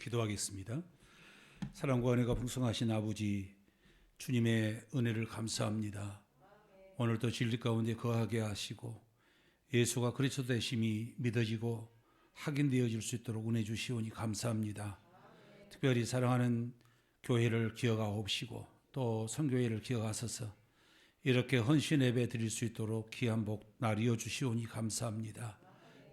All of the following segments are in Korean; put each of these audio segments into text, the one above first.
기도하겠습니다. 사랑과 은혜가 풍성하신 아버지, 주님의 은혜를 감사합니다. 오늘도 진리 가운데 거하게 하시고 예수가 그리스도 되심이 믿어지고 확인되어질 수 있도록 은혜 주시오니 감사합니다. 특별히 사랑하는 교회를 기억하옵시고 또 선교회를 기억하셔서 이렇게 헌신 예배 드릴 수 있도록 귀한 복 나리어 주시오니 감사합니다.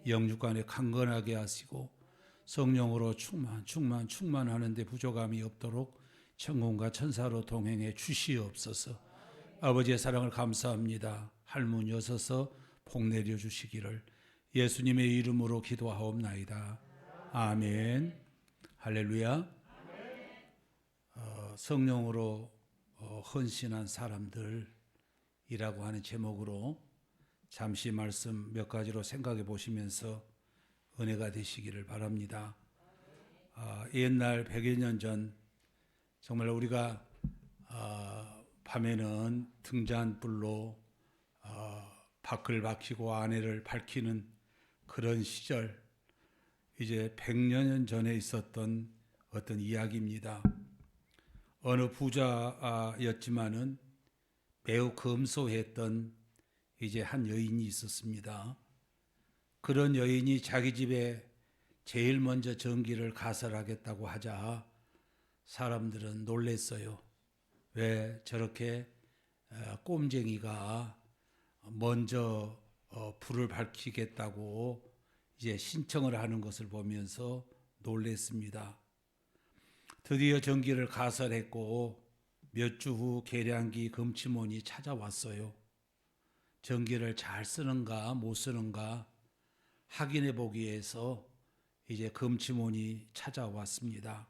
영육간에 강건하게 하시고 성령으로 충만하는 데 부족함이 없도록 천군과 천사로 동행해 주시옵소서. 아버지의 사랑을 감사합니다. 할문 여서서 복 내려 주시기를 예수님의 이름으로 기도하옵나이다. 아멘. 할렐루야. 성령으로 헌신한 사람들이라고 하는 제목으로 잠시 말씀 몇 가지로 생각해 보시면서 은혜가 되시기를 바랍니다. 옛날 100여 년 전 정말 우리가 밤에는 등잔불로 밖을 밝히고 안에를 밝히는 그런 시절, 이제 100여 년 전에 있었던 어떤 이야기입니다. 어느 부자였지만은 매우 검소했던 이제 한 여인이 있었습니다. 그런 여인이 자기 집에 제일 먼저 전기를 가설하겠다고 하자 사람들은 놀랬어요. 왜 저렇게 꼼쟁이가 먼저 불을 밝히겠다고 이제 신청을 하는 것을 보면서 놀랬습니다. 드디어 전기를 가설했고 몇 주 후 계량기 금치몬이 찾아왔어요. 전기를 잘 쓰는가 못 쓰는가 확인해 보기 위해서 이제 금치몬이 찾아왔습니다.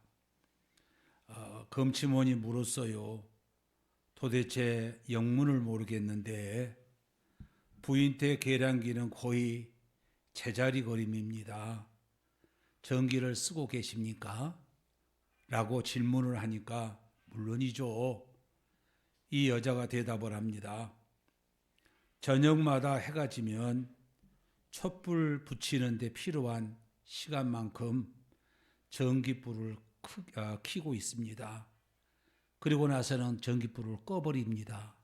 금치몬이 물었어요. 도대체 영문을 모르겠는데 부인댁 계량기는 거의 제자리 걸음입니다. 전기를 쓰고 계십니까? 라고 질문을 하니까 물론이죠. 이 여자가 대답을 합니다. 저녁마다 해가 지면 촛불 붙이는 데 필요한 시간만큼 전기불을 켜고 있습니다. 그리고 나서는 전기불을 꺼버립니다.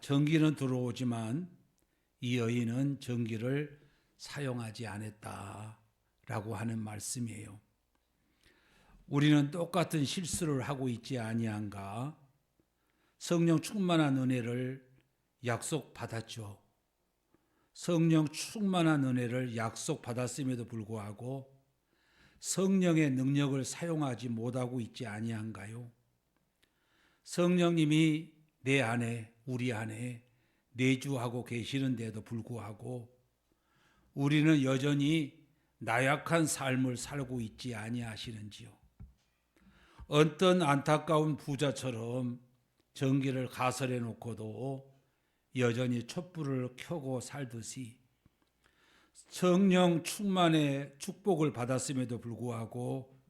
전기는 들어오지만 이 여인은 전기를 사용하지 않았다라고 하는 말씀이에요. 우리는 똑같은 실수를 하고 있지 아니한가? 성령 충만한 은혜를 약속받았죠. 성령 충만한 은혜를 약속받았음에도 불구하고 성령의 능력을 사용하지 못하고 있지 아니한가요? 성령님이 내 안에, 우리 안에 내주하고 계시는데도 불구하고 우리는 여전히 나약한 삶을 살고 있지 아니하시는지요? 어떤 안타까운 부자처럼 전기를 가설해 놓고도 여전히 촛불을 켜고 살듯이 성령 충만의 축복을 받았음에도 불구하고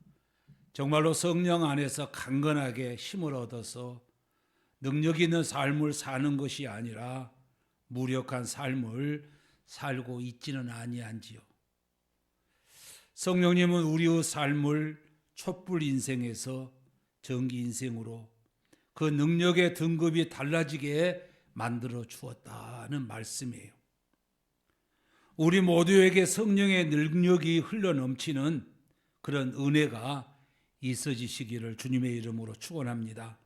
정말로 성령 안에서 강건하게 힘을 얻어서 능력 있는 삶을 사는 것이 아니라 무력한 삶을 살고 있지는 아니한지요. 성령님은 우리의 삶을 촛불 인생에서 전기 인생으로 그 능력의 등급이 달라지게 만들어 주었다는 말씀이에요. 우리 모두에게 성령의 능력이 흘러넘치는 그런 은혜가 있어지시기를 주님의 이름으로 축원합니다.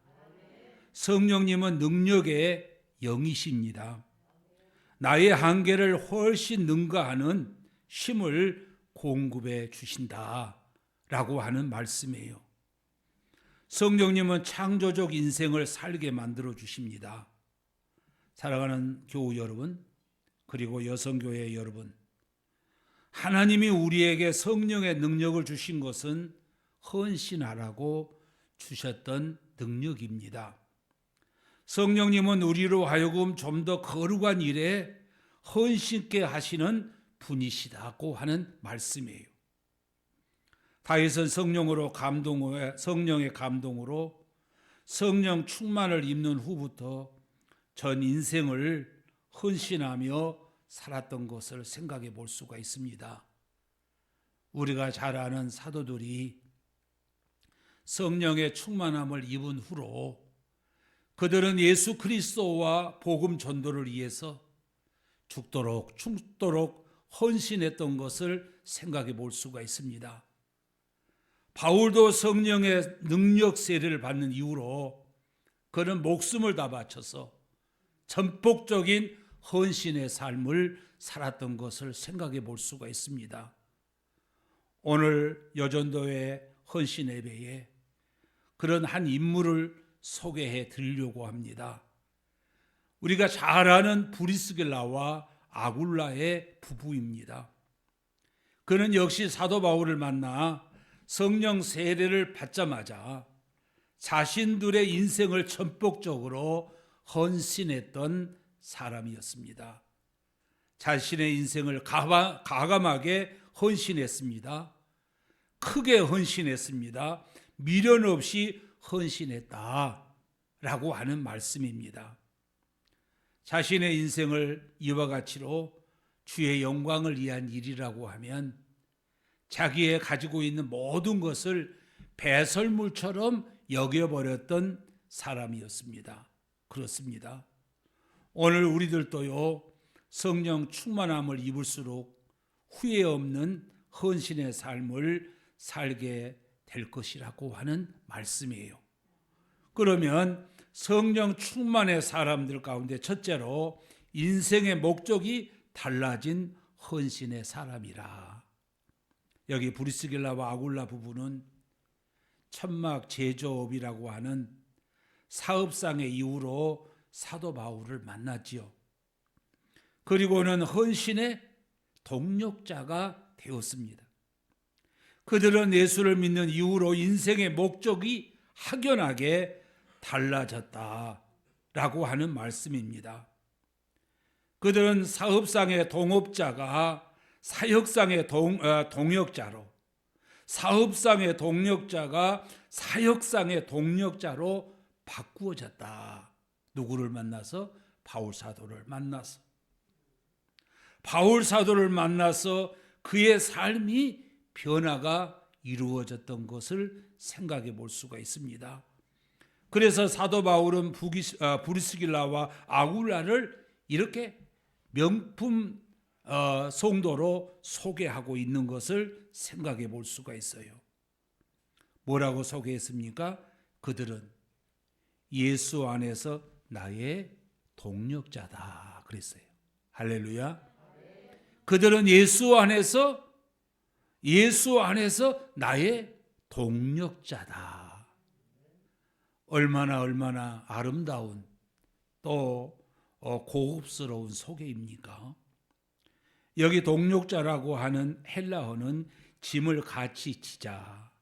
성령님은 능력의 영이십니다. 나의 한계를 훨씬 능가하는 힘을 공급해 주신다라고 하는 말씀이에요. 성령님은 창조적 인생을 살게 만들어 주십니다. 사랑하는 교우 여러분, 그리고 여성교회 여러분, 하나님이 우리에게 성령의 능력을 주신 것은 헌신하라고 주셨던 능력입니다. 성령님은 우리로 하여금 좀 더 거룩한 일에 헌신케 하시는 분이시다고 하는 말씀이에요. 다윗은 성령의 감동으로 성령 충만을 입는 후부터 전 인생을 헌신하며 살았던 것을 생각해 볼 수가 있습니다. 우리가 잘 아는 사도들이 성령의 충만함을 입은 후로 그들은 예수 그리스도와 복음 전도를 위해서 죽도록 헌신했던 것을 생각해 볼 수가 있습니다. 바울도 성령의 능력 세례를 받는 이후로 그는 목숨을 다 바쳐서 전폭적인 헌신의 삶을 살았던 것을 생각해 볼 수가 있습니다. 오늘 여전도의 헌신 예배에 그런 한 인물을 소개해 드리려고 합니다. 우리가 잘 아는 브리스길라와 아굴라의 부부입니다. 그는 역시 사도 바울을 만나 성령 세례를 받자마자 자신들의 인생을 전폭적으로 헌신했던 사람이었습니다. 자신의 인생을 가감하게 헌신했습니다. 크게 헌신했습니다. 미련 없이 헌신했다라고 하는 말씀입니다. 자신의 인생을 이와 같이로 주의 영광을 위한 일이라고 하면 자기의 가지고 있는 모든 것을 배설물처럼 여겨버렸던 사람이었습니다. 그렇습니다. 오늘 우리들도요, 성령 충만함을 입을수록 후회 없는 헌신의 삶을 살게 될 것이라고 하는 말씀이에요. 그러면 성령 충만의 사람들 가운데 첫째로 인생의 목적이 달라진 헌신의 사람이라. 여기 브리스길라와 아굴라 부부는 천막 제조업이라고 하는 사업상의 이유로 사도 바울을 만났지요. 그리고는 헌신의 동력자가 되었습니다. 그들은 예수를 믿는 이후로 인생의 목적이 확연하게 달라졌다라고 하는 말씀입니다. 그들은 사업상의 동업자가 사역상의 동역자로, 사업상의 동력자가 사역상의 동력자로 바꾸어졌다. 누구를 만나서? 바울 사도를 만나서. 바울 사도를 만나서 그의 삶이 변화가 이루어졌던 것을 생각해 볼 수가 있습니다. 그래서 사도 바울은 브리스길라와 아굴라를 이렇게 명품 성도로 소개하고 있는 것을 생각해 볼 수가 있어요. 뭐라고 소개했습니까? 그들은 예수 안에서 나의 동력자다 그랬어요. 할렐루야. 그들은 예수 안에서 나의 동력자다. 얼마나 아름다운 또 고급스러운 소개입니까? 여기 동력자라고 하는 헬라어는 짐을 같이 지자,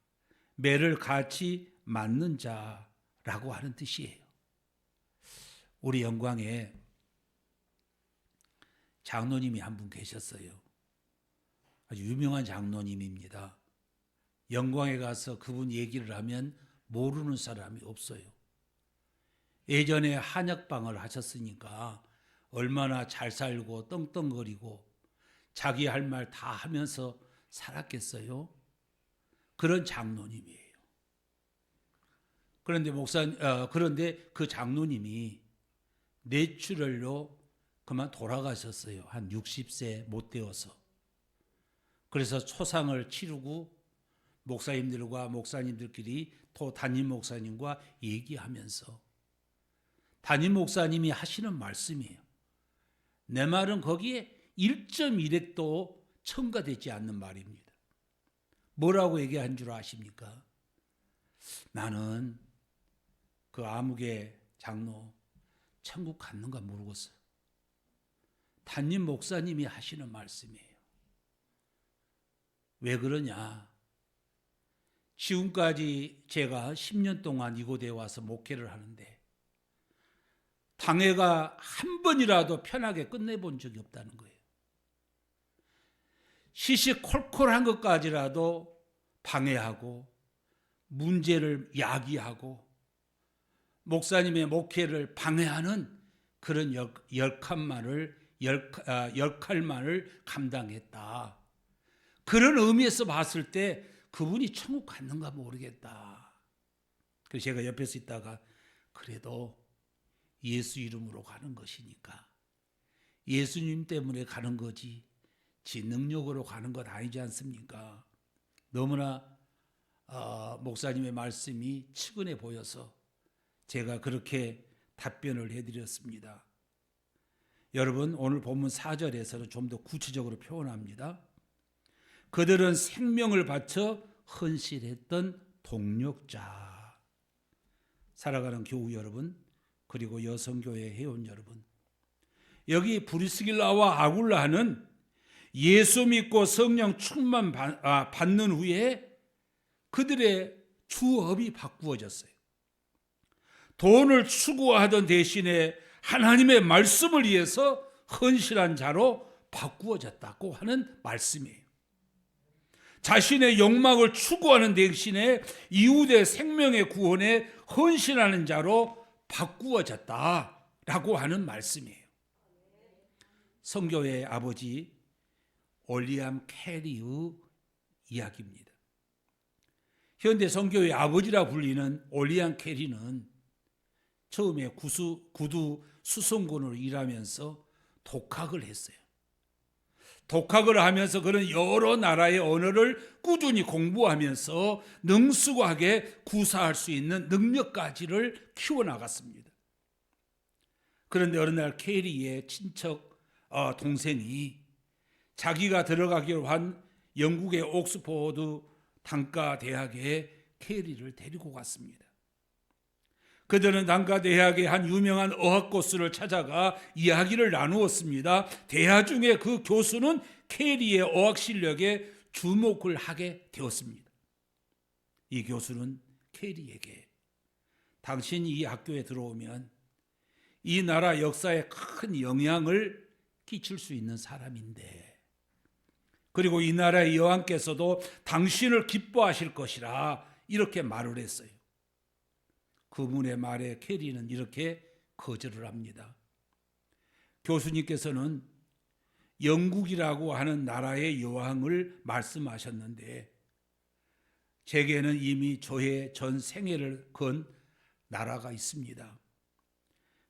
매를 같이 맞는 자라고 하는 뜻이에요. 우리 영광에 장로님이 한 분 계셨어요. 아주 유명한 장로님입니다. 영광에 가서 그분 얘기를 하면 모르는 사람이 없어요. 예전에 한약방을 하셨으니까 얼마나 잘 살고 떵떵거리고 자기 할 말 다 하면서 살았겠어요? 그런 장로님이에요. 그런데 그 장로님이 뇌출혈로 그만 돌아가셨어요. 한 60세 못 되어서. 그래서 초상을 치르고 목사님들끼리 또 담임 목사님과 얘기하면서 담임 목사님이 하시는 말씀이에요. 내 말은 거기에 1.1핵도 첨가되지 않는 말입니다. 뭐라고 얘기한 줄 아십니까? 나는 그 아무개 장로 천국 갔는가 모르겠어요. 담임 목사님이 하시는 말씀이에요. 왜 그러냐? 지금까지 제가 10년 동안 이곳에 와서 목회를 하는데 당회가 한 번이라도 편하게 끝내본 적이 없다는 거예요. 시시콜콜한 것까지라도 방해하고 문제를 야기하고 목사님의 목회를 방해하는 그런 역할만을 감당했다. 그런 의미에서 봤을 때 그분이 천국 갔는가 모르겠다. 그래서 제가 옆에서 있다가 그래도 예수 이름으로 가는 것이니까 예수님 때문에 가는 거지 지 능력으로 가는 것 아니지 않습니까? 너무나 목사님의 말씀이 측은해 보여서 제가 그렇게 답변을 해드렸습니다. 여러분, 오늘 본문 4절에서는 좀 더 구체적으로 표현합니다. 그들은 생명을 바쳐 헌신했던 동력자. 살아가는 교우 여러분, 그리고 여성교회 회원 여러분, 여기 브리스길라와 아굴라는 예수 믿고 성령 충만 받는 후에 그들의 주업이 바꾸어졌어요. 돈을 추구하던 대신에 하나님의 말씀을 위해서 헌신한 자로 바꾸어졌다고 하는 말씀이에요. 자신의 욕망을 추구하는 대신에 이웃의 생명의 구원에 헌신하는 자로 바꾸어졌다라고 하는 말씀이에요. 성교의 아버지 올리엄 캐리의 이야기입니다. 현대 성교의 아버지라 불리는 올리엄 캐리는 처음에 구두 수송군으로 일하면서 독학을 했어요. 독학을 하면서 그런 여러 나라의 언어를 꾸준히 공부하면서 능숙하게 구사할 수 있는 능력까지를 키워나갔습니다. 그런데 어느 날 캐리의 친척 동생이 자기가 들어가기로 한 영국의 옥스포드 단과대학에 캐리를 데리고 갔습니다. 그들은 단과대학의 한 유명한 어학 코스를 찾아가 이야기를 나누었습니다. 대화 중에 그 교수는 캐리의 어학 실력에 주목을 하게 되었습니다. 이 교수는 캐리에게 당신이 이 학교에 들어오면 이 나라 역사에 큰 영향을 끼칠 수 있는 사람인데, 그리고 이 나라의 여왕께서도 당신을 기뻐하실 것이라 이렇게 말을 했어요. 그분의 말에 캐리는 이렇게 거절을 합니다. 교수님께서는 영국이라고 하는 나라의 여왕을 말씀하셨는데 제게는 이미 저의 전 생애를 건 나라가 있습니다.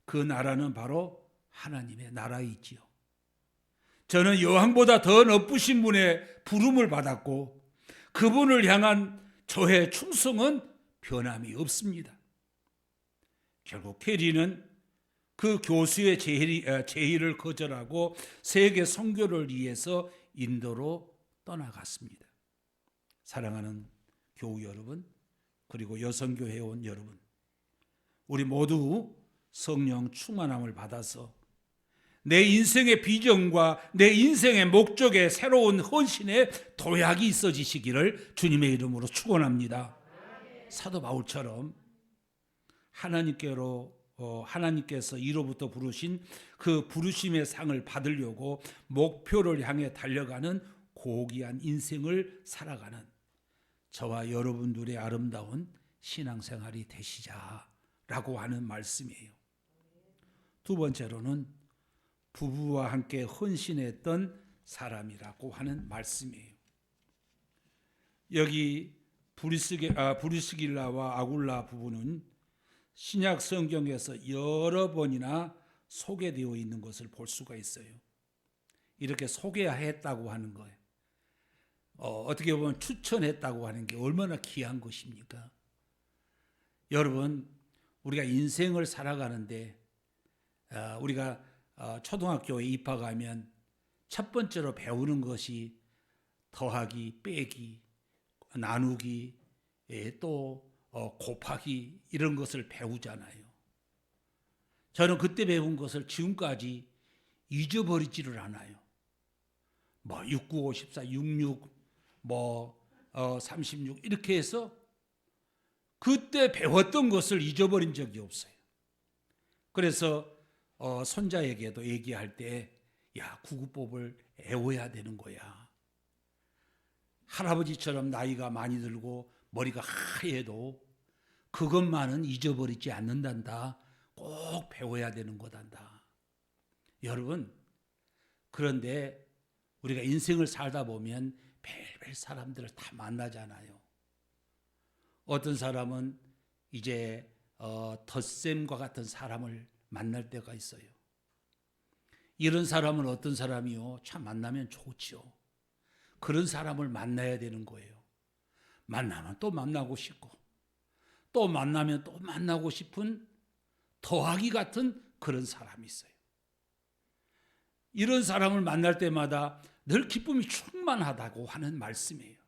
그 나라는 바로 하나님의 나라이지요. 저는 여왕보다 더 높으신 분의 부름을 받았고 그분을 향한 저의 충성은 변함이 없습니다. 결국 캐리는 그 교수의 제의를 거절하고 세계 선교를 위해서 인도로 떠나갔습니다. 사랑하는 교우 여러분, 그리고 여성교 회원 여러분, 우리 모두 성령 충만함을 받아서 내 인생의 비전과 내 인생의 목적에 새로운 헌신의 도약이 있어지시기를 주님의 이름으로 축원합니다. 사도 바울처럼 하나님께서 이로부터 부르신 그 부르심의 상을 받으려고 목표를 향해 달려가는 고귀한 인생을 살아가는 저와 여러분들의 아름다운 신앙생활이 되시자라고 하는 말씀이에요. 두 번째로는 부부와 함께 헌신했던 사람이라고 하는 말씀이에요. 여기 브리스길라와 아굴라 부부는 신약 성경에서 여러 번이나 소개되어 있는 것을 볼 수가 있어요. 이렇게 소개했다고 하는 거예요. 어떻게 보면 추천했다고 하는 게 얼마나 귀한 것입니까? 여러분, 우리가 인생을 살아가는데 우리가 초등학교에 입학하면 첫 번째로 배우는 것이 더하기, 빼기, 나누기, 또 곱하기 이런 것을 배우잖아요. 저는 그때 배운 것을 지금까지 잊어버리지를 않아요. 6, 9, 5, 14, 6, 6, 36 이렇게 해서 그때 배웠던 것을 잊어버린 적이 없어요. 그래서 손자에게도 얘기할 때 구구법을 외워야 되는 거야. 할아버지처럼 나이가 많이 들고 머리가 하얘도 그것만은 잊어버리지 않는단다. 꼭 배워야 되는 거단다. 여러분, 그런데 우리가 인생을 살다 보면 별별 사람들을 다 만나잖아요. 어떤 사람은 이제 덧셈과 같은 사람을 만날 때가 있어요. 이런 사람은 어떤 사람이요? 참 만나면 좋죠. 그런 사람을 만나야 되는 거예요. 만나면 또 만나고 싶고, 또 만나면 또 만나고 싶은 더하기 같은 그런 사람이 있어요. 이런 사람을 만날 때마다 늘 기쁨이 충만하다고 하는 말씀이에요.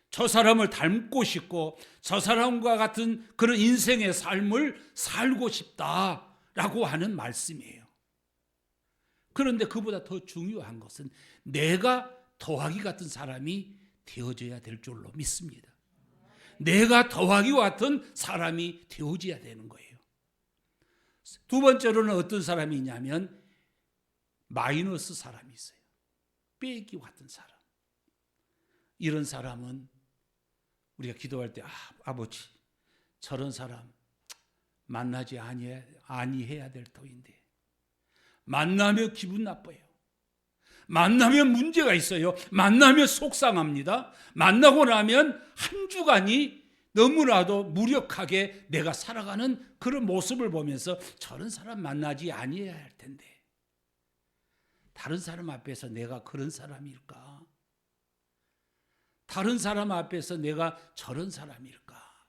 저 사람을 닮고 싶고 저 사람과 같은 그런 인생의 삶을 살고 싶다라고 하는 말씀이에요. 그런데 그보다 더 중요한 것은 내가 더하기 같은 사람이 되어져야 될 줄로 믿습니다. 내가 더하기와 같은 사람이 되어져야 되는 거예요. 두 번째로는 어떤 사람이 있냐면 마이너스 사람이 있어요. 빼기와 같은 사람. 이런 사람은 우리가 기도할 때 아버지 저런 사람 만나지 아니해야 될 터인데 만나면 기분 나빠요. 만나면 문제가 있어요. 만나면 속상합니다. 만나고 나면 한 주간이 너무나도 무력하게 내가 살아가는 그런 모습을 보면서 저런 사람 만나지 아니해야 할 텐데 다른 사람 앞에서 내가 그런 사람일까? 다른 사람 앞에서 내가 저런 사람일까?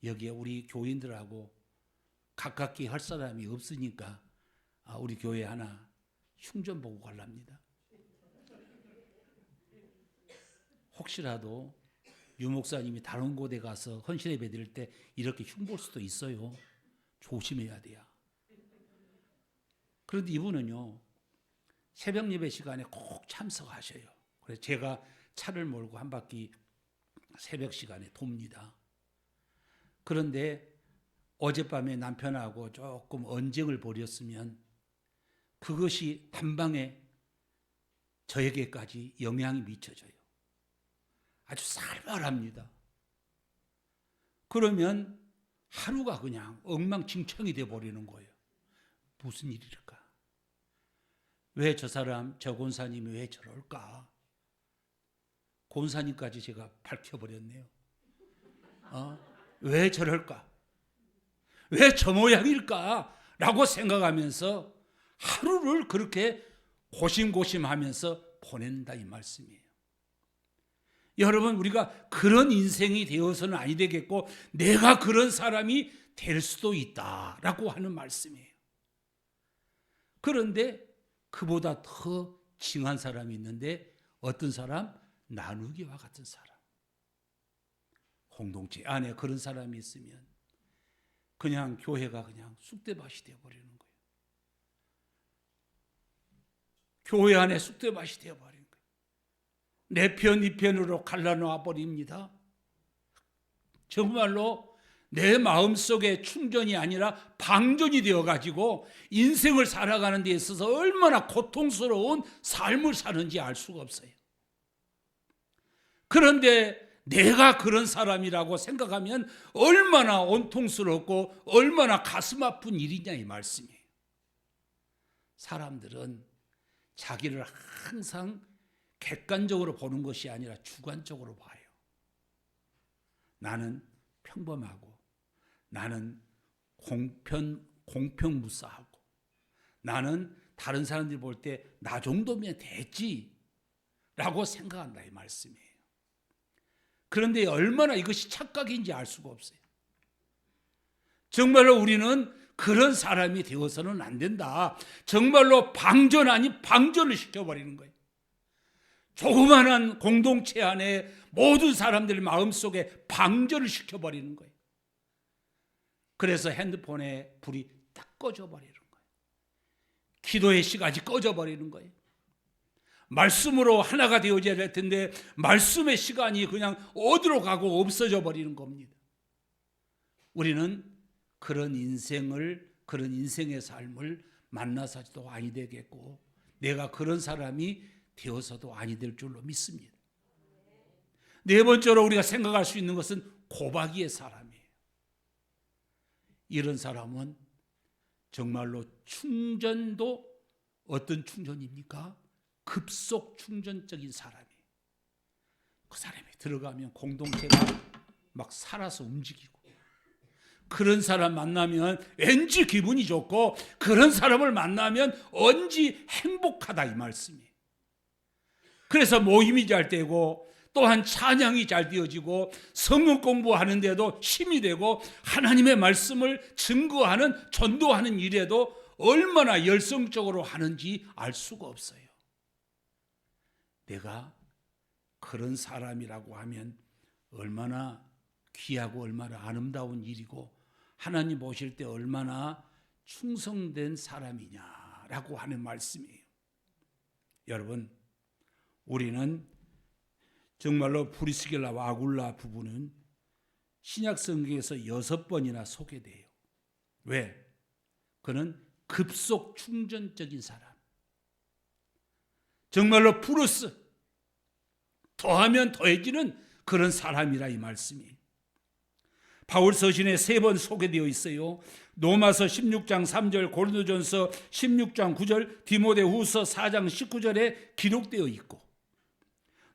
여기에 우리 교인들하고 가깝게 할 사람이 없으니까 우리 교회 하나 흉전 보고 가랍니다. 혹시라도 유 목사님이 다른 곳에 가서 헌신 예배 드릴 때 이렇게 흉볼 수도 있어요. 조심해야 돼요. 그런데 이분은요 새벽 예배 시간에 꼭 참석하셔요. 그래서 제가 차를 몰고 한 바퀴 새벽 시간에 돕니다. 그런데 어젯밤에 남편하고 조금 언쟁을 벌였으면 그것이 단방에 저에게까지 영향이 미쳐져요. 아주 살벌합니다. 그러면 하루가 그냥 엉망진창이 되어버리는 거예요. 무슨 일일까? 왜 저 사람, 저 권사님이 왜 저럴까? 권사님까지 제가 밝혀버렸네요. 왜 저럴까? 왜 저 모양일까? 라고 생각하면서 하루를 그렇게 고심고심하면서 보낸다 이 말씀이에요. 여러분 우리가 그런 인생이 되어서는 아니 되겠고 내가 그런 사람이 될 수도 있다라고 하는 말씀이에요. 그런데 그보다 더 징한 사람이 있는데 어떤 사람? 나누기와 같은 사람. 공동체 안에 그런 사람이 있으면 그냥 교회가 그냥 쑥대밭이 되어버리는 거예요. 교회 안에 쑥대밭이 되어버리는 거예요. 내 편, 이 편으로 갈라놓아 버립니다. 정말로 내 마음속에 충전이 아니라 방전이 되어가지고 인생을 살아가는 데 있어서 얼마나 고통스러운 삶을 사는지 알 수가 없어요. 그런데 내가 그런 사람이라고 생각하면 얼마나 온통스럽고 얼마나 가슴 아픈 일이냐 이 말씀이에요. 사람들은 자기를 항상 객관적으로 보는 것이 아니라 주관적으로 봐요. 나는 평범하고 나는 공평무사하고 나는 다른 사람들이 볼 때 나 정도면 됐지 라고 생각한다 이 말씀이에요. 그런데 얼마나 이것이 착각인지 알 수가 없어요. 정말로 우리는 그런 사람이 되어서는 안 된다. 정말로 방전 아닌 방전을 시켜버리는 거예요. 조그마한 공동체 안에 모든 사람들의 마음속에 방전을 시켜버리는 거예요. 그래서 핸드폰에 불이 딱 꺼져버리는 거예요. 기도의 시간이 꺼져버리는 거예요. 말씀으로 하나가 되어져야 될 텐데 말씀의 시간이 그냥 어디로 가고 없어져 버리는 겁니다. 우리는 그런 인생의 삶을 만나서도 아니 되겠고 내가 그런 사람이 되어서도 아니 될 줄로 믿습니다. 네 번째로 우리가 생각할 수 있는 것은 고박이의 사람이에요. 이런 사람은 정말로 충전도 어떤 충전입니까? 급속 충전적인 사람이에요. 그 사람이 들어가면 공동체가 막 살아서 움직이고, 그런 사람 만나면 왠지 기분이 좋고, 그런 사람을 만나면 왠지 행복하다, 이 말씀이에요. 그래서 모임이 잘 되고, 또한 찬양이 잘 되어지고, 성경 공부하는데도 힘이 되고, 하나님의 말씀을 증거하는, 전도하는 일에도 얼마나 열성적으로 하는지 알 수가 없어요. 내가 그런 사람이라고 하면 얼마나 귀하고 얼마나 아름다운 일이고, 하나님 보실 때 얼마나 충성된 사람이냐라고 하는 말씀이에요. 여러분, 우리는 정말로 브리스길라와 아굴라 부부는 신약 성경에서 6번이나 소개돼요. 왜? 그는 급속 충전적인 사람, 정말로 플러스 더하면 더해지는 그런 사람이라 이 말씀이에요. 바울 서신에 3번 소개되어 있어요. 로마서 16장 3절, 고린도전서 16장 9절, 디모데후서 4장 19절에 기록되어 있고,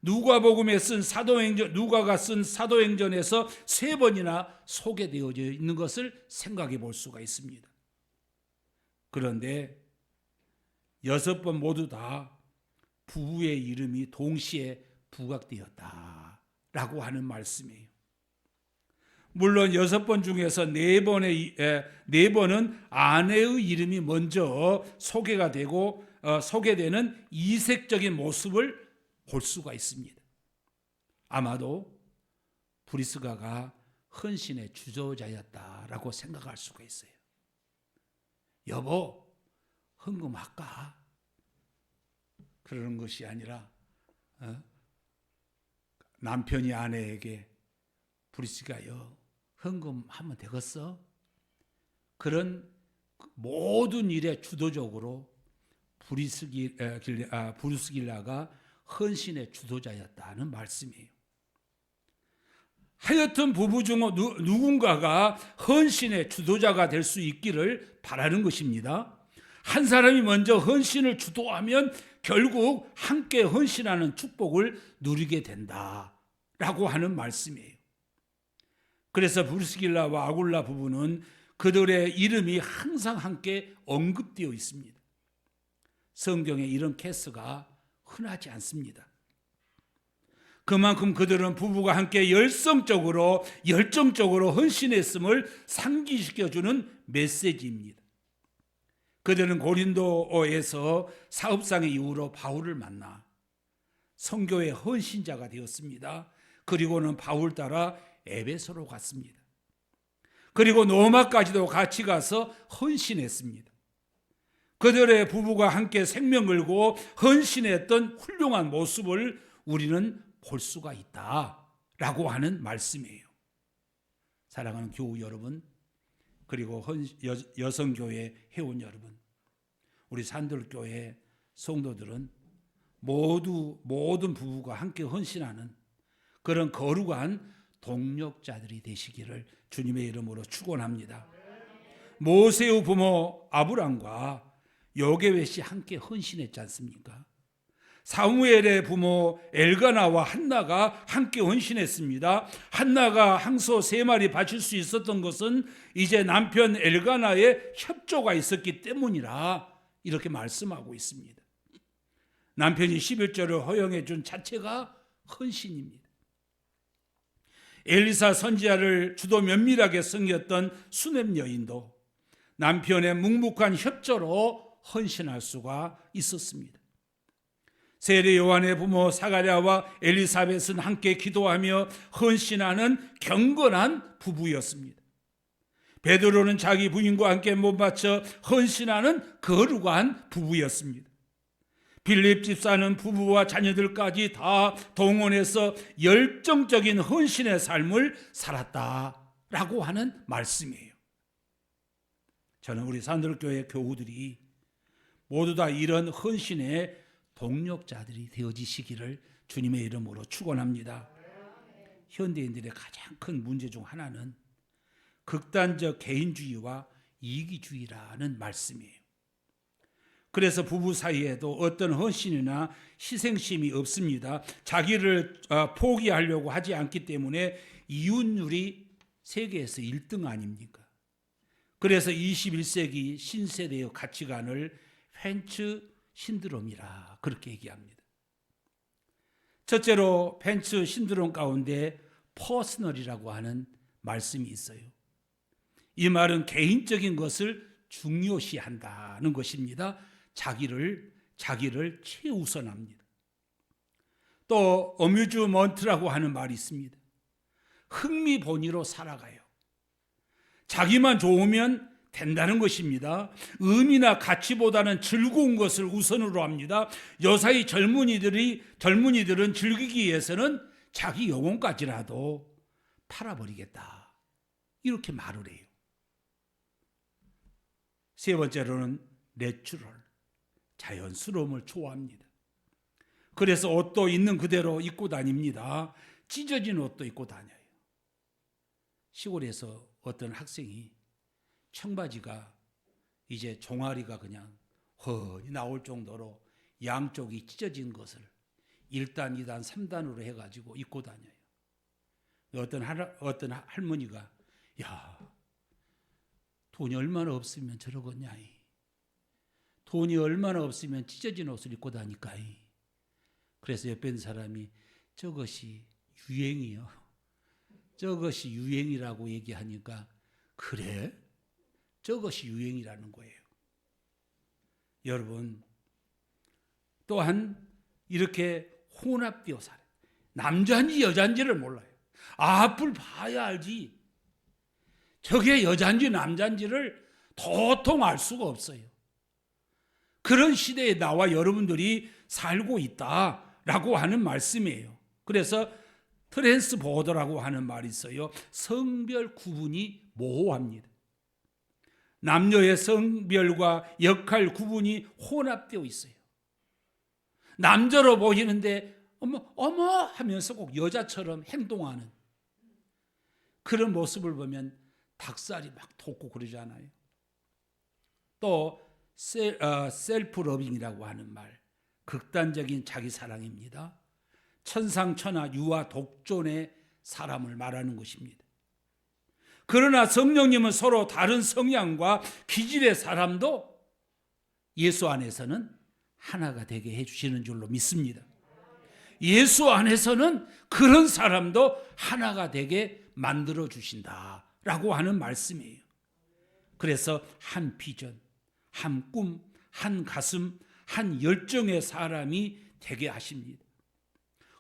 누가복음에 쓴 사도행전, 누가가 쓴 사도행전에서 3번이나 소개되어져 있는 것을 생각해 볼 수가 있습니다. 그런데 6번 모두 다 부부의 이름이 동시에 부각되었다라고 하는 말씀이에요. 물론 6번 중에서 4번은 아내의 이름이 먼저 소개가 되고, 소개되는 이색적인 모습을 볼 수가 있습니다. 아마도 브리스가가 헌신의 주도자였다라고 생각할 수가 있어요. 여보, 헌금할까? 그러는 것이 아니라 남편이 아내에게 브리스가요, 헌금하면 되겠어? 그런 모든 일에 주도적으로 브루스길라가 헌신의 주도자였다는 말씀이에요. 하여튼 부부 중 누군가가 헌신의 주도자가 될 수 있기를 바라는 것입니다. 한 사람이 먼저 헌신을 주도하면 결국 함께 헌신하는 축복을 누리게 된다라고 하는 말씀이에요. 그래서 브리스길라와 아굴라 부부는 그들의 이름이 항상 함께 언급되어 있습니다. 성경에 이런 케이스가 흔하지 않습니다. 그만큼 그들은 부부가 함께 열정적으로 헌신했음을 상기시켜주는 메시지입니다. 그들은 고린도에서 사업상의 이후로 바울을 만나 선교의 헌신자가 되었습니다. 그리고는 바울 따라 에베소로 갔습니다. 그리고 로마까지도 같이 가서 헌신했습니다. 그들의 부부가 함께 생명 걸고 헌신했던 훌륭한 모습을 우리는 볼 수가 있다라고 하는 말씀이에요. 사랑하는 교우 여러분, 그리고 여성교회 회원 여러분, 우리 산들교회 성도들은 모든 부부가 함께 헌신하는 그런 거룩한 동력자들이 되시기를 주님의 이름으로 축원합니다. 모세의 부모 아브람과 요게벳이 함께 헌신했지 않습니까? 사무엘의 부모 엘가나와 한나가 함께 헌신했습니다. 한나가 항소 3마리 바칠 수 있었던 것은 이제 남편 엘가나의 협조가 있었기 때문이라 이렇게 말씀하고 있습니다. 남편이 11조를 허용해 준 자체가 헌신입니다. 엘리사 선지자를 주도 면밀하게 섬겼던 수넴 여인도 남편의 묵묵한 협조로 헌신할 수가 있었습니다. 세례 요한의 부모 사가랴와 엘리사벳은 함께 기도하며 헌신하는 경건한 부부였습니다. 베드로는 자기 부인과 함께 몸바쳐 헌신하는 거룩한 부부였습니다. 빌립 집사는 부부와 자녀들까지 다 동원해서 열정적인 헌신의 삶을 살았다라고 하는 말씀이에요. 저는 우리 산들교회 교우들이 모두 다 이런 헌신의 동력자들이 되어지시기를 주님의 이름으로 축원합니다. 현대인들의 가장 큰 문제 중 하나는 극단적 개인주의와 이기주의라는 말씀이에요. 그래서 부부 사이에도 어떤 헌신이나 희생심이 없습니다. 자기를 포기하려고 하지 않기 때문에 이웃률이 세계에서 1등 아닙니까? 그래서 21세기 신세대의 가치관을 펜츠 신드롬이라 그렇게 얘기합니다. 첫째로 펜츠 신드롬 가운데 퍼스널이라고 하는 말씀이 있어요. 이 말은 개인적인 것을 중요시한다는 것입니다. 자기를 최우선합니다. 또 어뮤즈먼트라고 하는 말이 있습니다. 흥미본위로 살아가요. 자기만 좋으면 된다는 것입니다. 의미나 가치보다는 즐거운 것을 우선으로 합니다. 요사이 젊은이들은 즐기기 위해서는 자기 영혼까지라도 팔아버리겠다, 이렇게 말을 해요. 세 번째로는 내추럴, 자연스러움을 좋아합니다. 그래서 옷도 있는 그대로 입고 다닙니다. 찢어진 옷도 입고 다녀요. 시골에서 어떤 학생이 청바지가 이제 종아리가 그냥 훤히 나올 정도로 양쪽이 찢어진 것을 1단, 2단, 3단으로 해가지고 입고 다녀요. 어떤 할머니가, 야, 돈이 얼마나 없으면 저러겠냐, 돈이 얼마나 없으면 찢어진 옷을 입고 다니까. 그래서 옆에 있는 사람이 저것이 유행이요, 저것이 유행이라고 얘기하니까, 그래? 저것이 유행이라는 거예요. 여러분, 또한 이렇게 혼합되어 살아요. 남자인지 여자인지를 몰라요. 앞을 봐야 알지, 저게 여자인지 남자인지를 도통 알 수가 없어요. 그런 시대에 나와 여러분들이 살고 있다라고 하는 말씀이에요. 그래서 트랜스보더라고 하는 말이 있어요. 성별 구분이 모호합니다. 남녀의 성별과 역할 구분이 혼합되어 있어요. 남자로 보이는데 어머 하면서 꼭 여자처럼 행동하는 그런 모습을 보면 닭살이 막 돋고 그러잖아요. 또 셀프 러빙이라고 하는 말, 극단적인 자기 사랑입니다. 천상천하 유아 독존의 사람을 말하는 것입니다. 그러나 성령님은 서로 다른 성향과 기질의 사람도 예수 안에서는 하나가 되게 해주시는 줄로 믿습니다. 예수 안에서는 그런 사람도 하나가 되게 만들어 주신다라고 하는 말씀이에요. 그래서 한 비전, 한 꿈, 한 가슴, 한 열정의 사람이 되게 하십니다.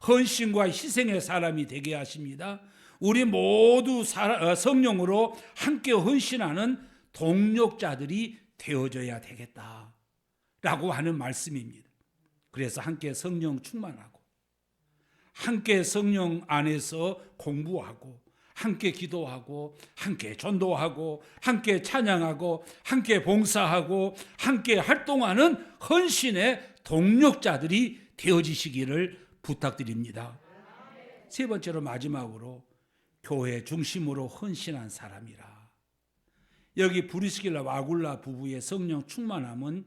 헌신과 희생의 사람이 되게 하십니다. 우리 모두 성령으로 함께 헌신하는 동력자들이 되어져야 되겠다라고 하는 말씀입니다. 그래서 함께 성령 충만하고, 함께 성령 안에서 공부하고, 함께 기도하고, 함께 전도하고, 함께 찬양하고, 함께 봉사하고, 함께 활동하는 헌신의 동력자들이 되어지시기를 부탁드립니다. 세 번째로 마지막으로 교회 중심으로 헌신한 사람이라. 여기 브리스길라 와굴라 부부의 성령 충만함은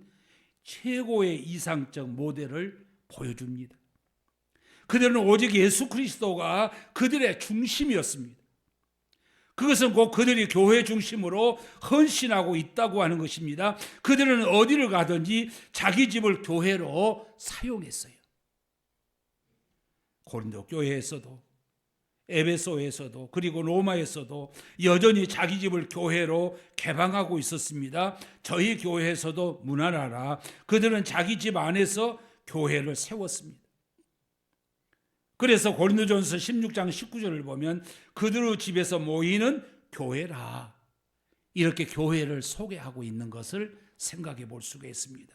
최고의 이상적 모델을 보여줍니다. 그들은 오직 예수 그리스도가 그들의 중심이었습니다. 그것은 곧 그들이 교회 중심으로 헌신하고 있다고 하는 것입니다. 그들은 어디를 가든지 자기 집을 교회로 사용했어요. 고린도 교회에서도, 에베소에서도, 그리고 로마에서도 여전히 자기 집을 교회로 개방하고 있었습니다. 저희 교회에서도 무난하라. 그들은 자기 집 안에서 교회를 세웠습니다. 그래서 고린도전서 16장 19절을 보면 그들의 집에서 모이는 교회라, 이렇게 교회를 소개하고 있는 것을 생각해 볼 수가 있습니다.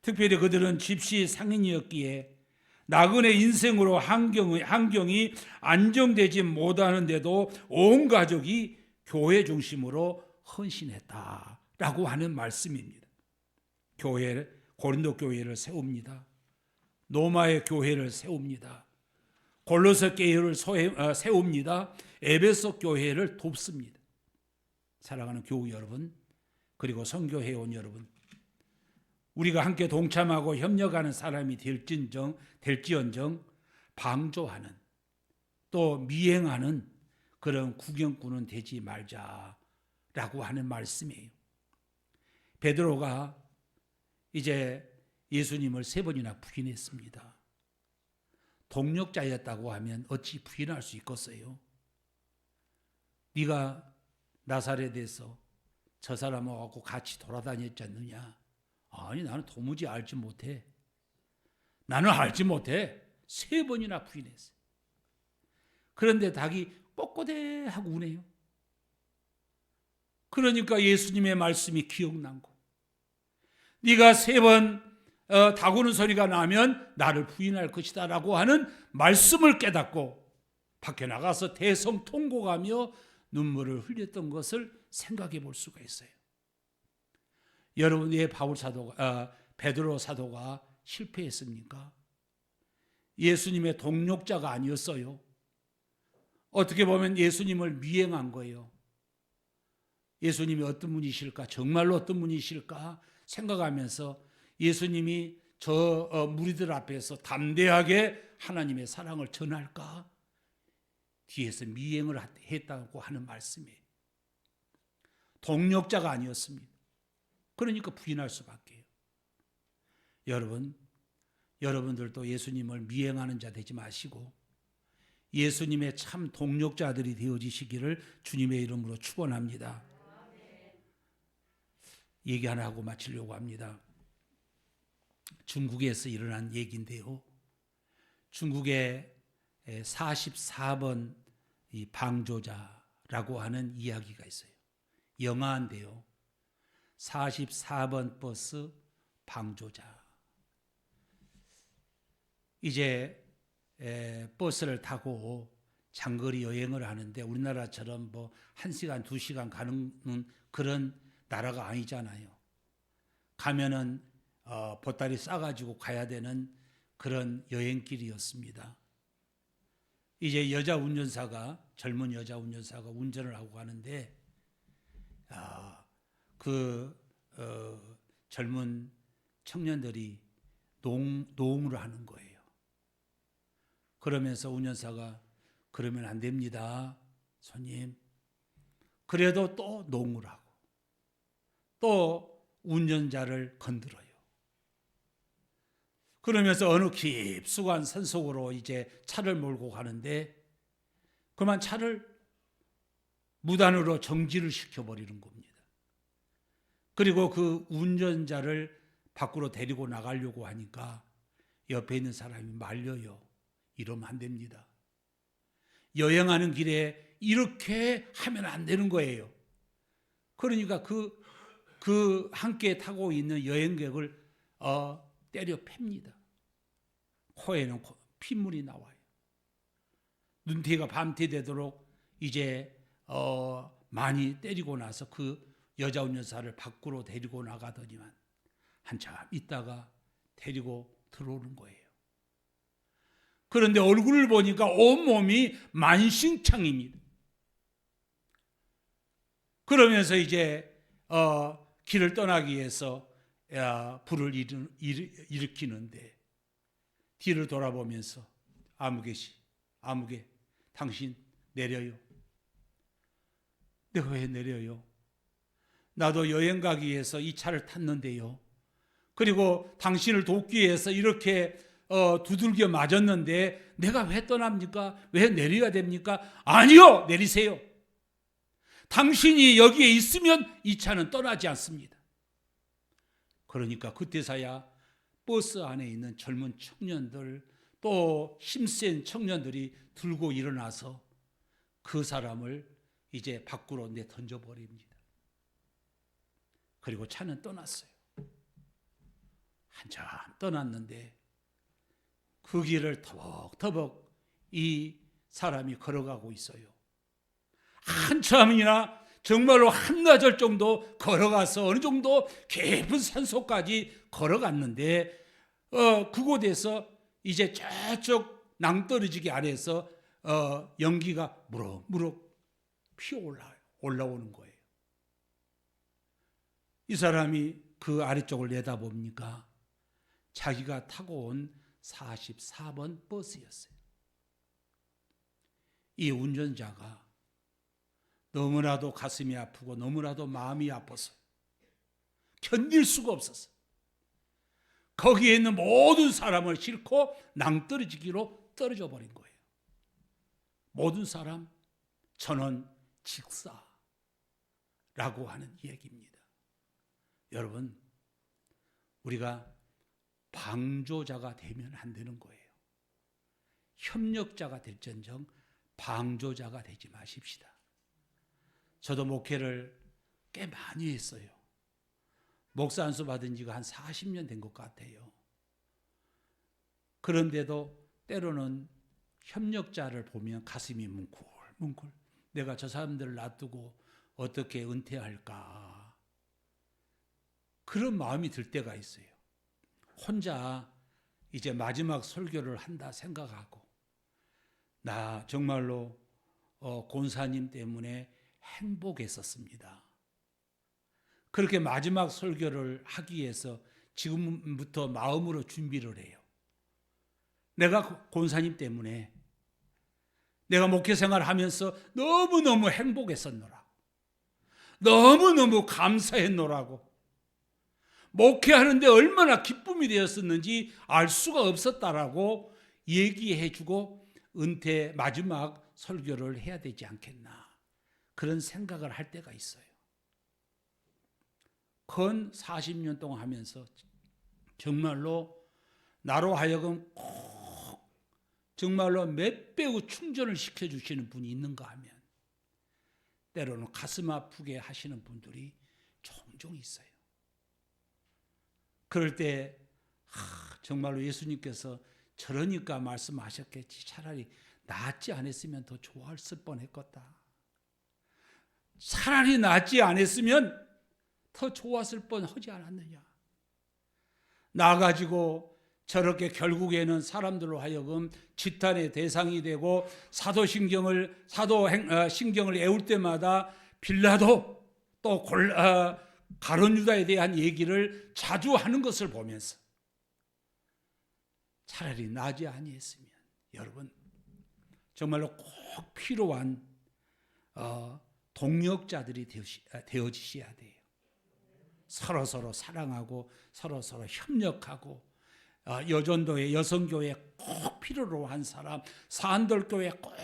특별히 그들은 집시 상인이었기에 나그네 인생으로 환경이 안정되지 못하는데도 온 가족이 교회 중심으로 헌신했다라고 하는 말씀입니다. 고린도 교회를 세웁니다. 로마의 교회를 세웁니다. 골로새 교회를 세웁니다. 에베소 교회를 돕습니다. 사랑하는 교우 여러분, 그리고 선교회원 여러분, 우리가 함께 동참하고 협력하는 사람이 될지언정 방조하는 또 미행하는 그런 구경꾼은 되지 말자라고 하는 말씀이에요. 베드로가 이제 예수님을 3번이나 부인했습니다. 동력자였다고 하면 어찌 부인할 수 있겠어요? 네가 나사렛에서 저 사람하고 같이 돌아다녔지 않느냐? 아니, 나는 도무지 알지 못해. 나는 알지 못해. 3번이나 부인했어요. 그런데 닭이 꼿꼿해하고 우네요. 그러니까 예수님의 말씀이 기억난 거. 네가 3번 다구는 소리가 나면 나를 부인할 것이다 라고 하는 말씀을 깨닫고 밖에 나가서 대성통곡하며 눈물을 흘렸던 것을 생각해 볼 수가 있어요. 여러분, 왜 베드로 사도가 실패했습니까? 예수님의 동력자가 아니었어요. 어떻게 보면 예수님을 미행한 거예요. 예수님이 어떤 분이실까? 정말로 어떤 분이실까? 생각하면서 예수님이 저 무리들 앞에서 담대하게 하나님의 사랑을 전할까? 뒤에서 미행을 했다고 하는 말씀이에요. 동력자가 아니었습니다. 그러니까 부인할 수밖에요. 여러분들도 예수님을 미행하는 자 되지 마시고 예수님의 참 동력자들이 되어지시기를 주님의 이름으로 축원합니다. 얘기 하나 하고 마치려고 합니다. 중국에서 일어난 얘기인데요. 중국의 44번 이 방조자라고 하는 이야기가 있어요. 영화인데요. 44번 버스 방조자. 이제 버스를 타고 장거리 여행을 하는데 우리나라처럼 뭐 1시간, 2시간 가는 그런 나라가 아니잖아요. 가면은 보따리 싸가지고 가야 되는 그런 여행길이었습니다. 이제 젊은 여자 운전사가 운전을 하고 가는데 젊은 청년들이 노움을 하는 거예요. 그러면서 운전사가 그러면 안 됩니다, 손님. 그래도 또 노움을 하고 또 운전자를 건드려요. 그러면서 어느 깊숙한 산속으로 이제 차를 몰고 가는데 그만 차를 무단으로 정지를 시켜버리는 겁니다. 그리고 그 운전자를 밖으로 데리고 나가려고 하니까 옆에 있는 사람이 말려요. 이러면 안 됩니다. 여행하는 길에 이렇게 하면 안 되는 거예요. 그러니까 그 함께 타고 있는 여행객을 때려 팹니다. 코에는 핏물이 나와요. 눈티가 밤티 되도록 이제 많이 때리고 나서 그 여자 운전사를 밖으로 데리고 나가더니만 한참 있다가 데리고 들어오는 거예요. 그런데 얼굴을 보니까 온몸이 만신창입니다. 그러면서 이제 길을 떠나기 위해서 불을 일으키는데 뒤를 돌아보면서 아무개 당신 내려요. 내가 왜 내려요? 나도 여행 가기 위해서 이 차를 탔는데요. 그리고 당신을 돕기 위해서 이렇게 두들겨 맞았는데 내가 왜 떠납니까? 왜 내려야 됩니까? 아니요, 내리세요. 당신이 여기에 있으면 이 차는 떠나지 않습니다. 그러니까 그때서야 버스 안에 있는 젊은 청년들 또 힘센 청년들이 들고 일어나서 그 사람을 이제 밖으로 던져버립니다. 그리고 차는 떠났어요. 한참 떠났는데 그 길을 터벅터벅 이 사람이 걸어가고 있어요. 한참이나 정말로 한나절 정도 걸어가서 어느 정도 깊은 산속까지 걸어갔는데 그곳에서 이제 저쪽 낭떠러지기 아래에서 연기가 무럭무럭 피어 올라오는 거예요. 이 사람이 그 아래쪽을 내다봅니까? 자기가 타고 온 44번 버스였어요. 이 운전자가 너무나도 가슴이 아프고 너무나도 마음이 아파서 견딜 수가 없었어요. 거기에 있는 모든 사람을 싣고 낭떠러지기로 떨어져 버린 거예요. 모든 사람 전원 직사라고 하는 얘기입니다. 여러분, 우리가 방조자가 되면 안 되는 거예요. 협력자가 될전정 방조자가 되지 마십시다. 저도 목회를 꽤 많이 했어요. 목사 안수 받은 지가 한 40년 된 것 같아요. 그런데도 때로는 협력자를 보면 가슴이 뭉클뭉클. 내가 저 사람들을 놔두고 어떻게 은퇴할까. 그런 마음이 들 때가 있어요. 혼자 이제 마지막 설교를 한다 생각하고, 나 정말로 권사님 때문에 행복했었습니다. 그렇게 마지막 설교를 하기 위해서 지금부터 마음으로 준비를 해요. 내가 권사님 때문에 내가 목회 생활하면서 너무너무 행복했었노라. 너무너무 감사했노라고. 목회하는데 얼마나 기쁨이 되었었는지 알 수가 없었다라고 얘기해주고 은퇴 마지막 설교를 해야 되지 않겠나. 그런 생각을 할 때가 있어요. 건 40년 동안 하면서 정말로 나로 하여금 꼭 정말로 몇 배의 충전을 시켜주시는 분이 있는가 하면 때로는 가슴 아프게 하시는 분들이 종종 있어요. 그럴 때 정말로 예수님께서 저러니까 말씀하셨겠지. 차라리 낫지 않았으면 더 좋았을 뻔했겠다. 차라리 낫지 않았으면 더 좋았을 뻔하지 않았느냐. 나가지고 저렇게 결국에는 사람들로 하여금 지탄의 대상이 되고 사도신경을 애울 때마다 빌라도 또 가룟 유다에 대한 얘기를 자주 하는 것을 보면서 차라리 나지 아니했으면, 여러분 정말로 꼭 필요한 동력자들이 되어지셔야 돼요. 서로서로 사랑하고 서로서로 협력하고, 여전도회 여성교회 꼭 필요로 한 사람, 사안돌교회 꼭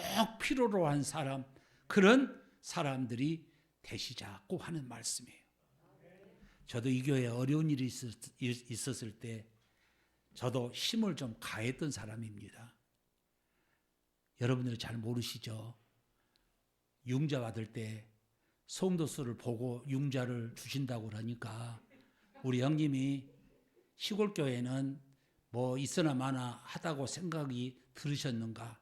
필요로 한 사람, 그런 사람들이 되시자고 하는 말씀이에요. 저도 이 교회에 어려운 일이 있었을 때 저도 힘을 좀 가했던 사람입니다. 여러분들이 잘 모르시죠? 융자 받을 때 성도수를 보고 융자를 주신다고 그러니까 우리 형님이 시골 교회는 뭐 있으나 마나 하다고 생각이 들으셨는가,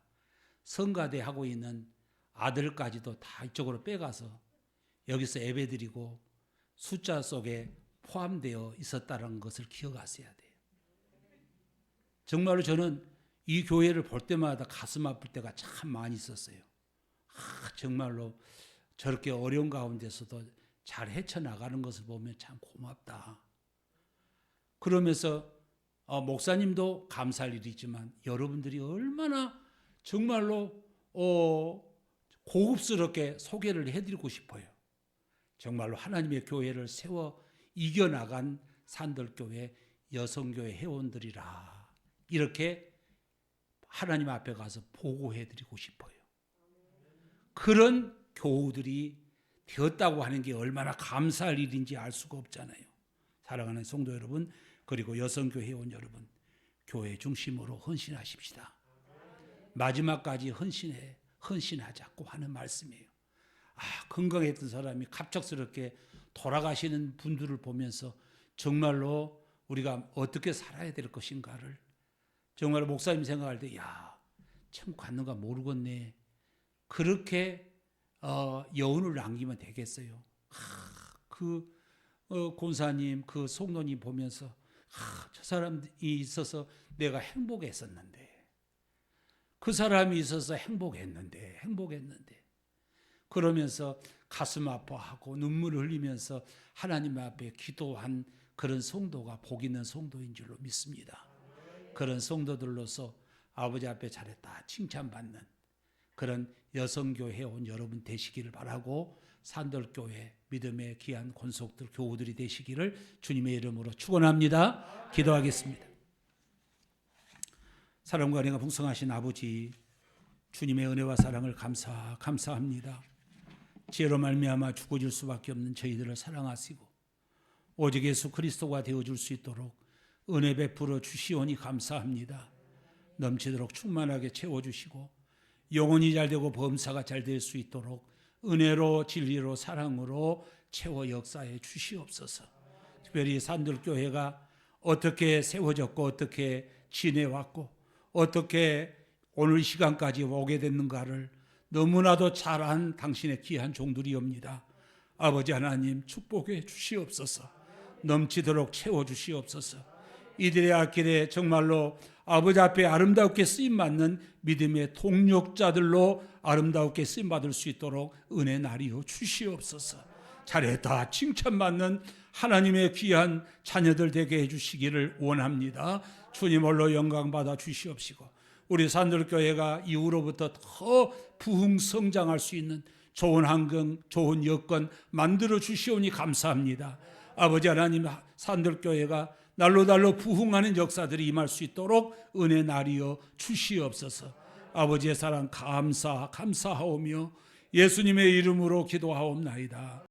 성가대 하고 있는 아들까지도 다 이쪽으로 빼가서 여기서 예배드리고 숫자 속에 포함되어 있었다는 것을 기억하셔야 돼요. 정말로 저는 이 교회를 볼 때마다 가슴 아플 때가 참 많이 있었어요. 정말로 저렇게 어려운 가운데서도 잘 헤쳐나가는 것을 보면 참 고맙다. 그러면서 목사님도 감사할 일이지만 여러분들이 얼마나 정말로 고급스럽게 소개를 해드리고 싶어요. 정말로 하나님의 교회를 세워 이겨나간 산들교회 여성교회 회원들이라, 이렇게 하나님 앞에 가서 보고해드리고 싶어요. 그런 교우들이 되었다고 하는 게 얼마나 감사할 일인지 알 수가 없잖아요. 사랑하는 성도 여러분, 그리고 여성교회 회원 여러분, 교회 중심으로 헌신하십시다. 마지막까지 헌신하자고 하는 말씀이에요. 건강했던 사람이 갑작스럽게 돌아가시는 분들을 보면서 정말로 우리가 어떻게 살아야 될 것인가를 정말 목사님 생각할 때 참 갔는가 모르겠네. 그렇게 여운을 남기면 되겠어요. 그 권사님, 그 성도님 보면서 저 사람이 있어서 내가 행복했었는데, 그 사람이 있어서 행복했는데 그러면서 가슴 아파하고 눈물을 흘리면서 하나님 앞에 기도한 그런 성도가 복 있는 성도인 줄로 믿습니다. 그런 성도들로서 아버지 앞에 잘했다 칭찬받는 그런 여성교회 온 여러분 되시기를 바라고, 산돌교회 믿음의 귀한 권속들 교우들이 되시기를 주님의 이름으로 축원합니다. 기도하겠습니다. 사랑과 은혜가 풍성하신 아버지, 주님의 은혜와 사랑을 감사합니다. 지혜로 말미암아 죽어질 수밖에 없는 저희들을 사랑하시고 오직 예수 그리스도가 되어줄 수 있도록 은혜 베풀어 주시오니 감사합니다. 넘치도록 충만하게 채워주시고 영혼이 잘되고 범사가 잘 될 수 있도록 은혜로 진리로 사랑으로 채워 역사해 주시옵소서. 특별히 산들교회가 어떻게 세워졌고 어떻게 지내왔고 어떻게 오늘 시간까지 오게 됐는가를 너무나도 잘한 당신의 귀한 종들이옵니다. 아버지 하나님 축복해 주시옵소서. 넘치도록 채워주시옵소서. 이들의 앞길에 정말로 아버지 앞에 아름답게 쓰임받는 믿음의 동력자들로 아름답게 쓰임받을 수 있도록 은혜 나리어 주시옵소서. 잘했다 칭찬받는 하나님의 귀한 자녀들 되게 해주시기를 원합니다. 주님 홀로 영광 받아 주시옵시고 우리 산들교회가 이후로부터 더 부흥성장할 수 있는 좋은 환경, 좋은 여건 만들어 주시오니 감사합니다. 아버지 하나님, 산들교회가 날로 부흥하는 역사들이 임할 수 있도록 은혜 나리어 주시옵소서. 아버지의 사랑 감사하오며 예수님의 이름으로 기도하옵나이다.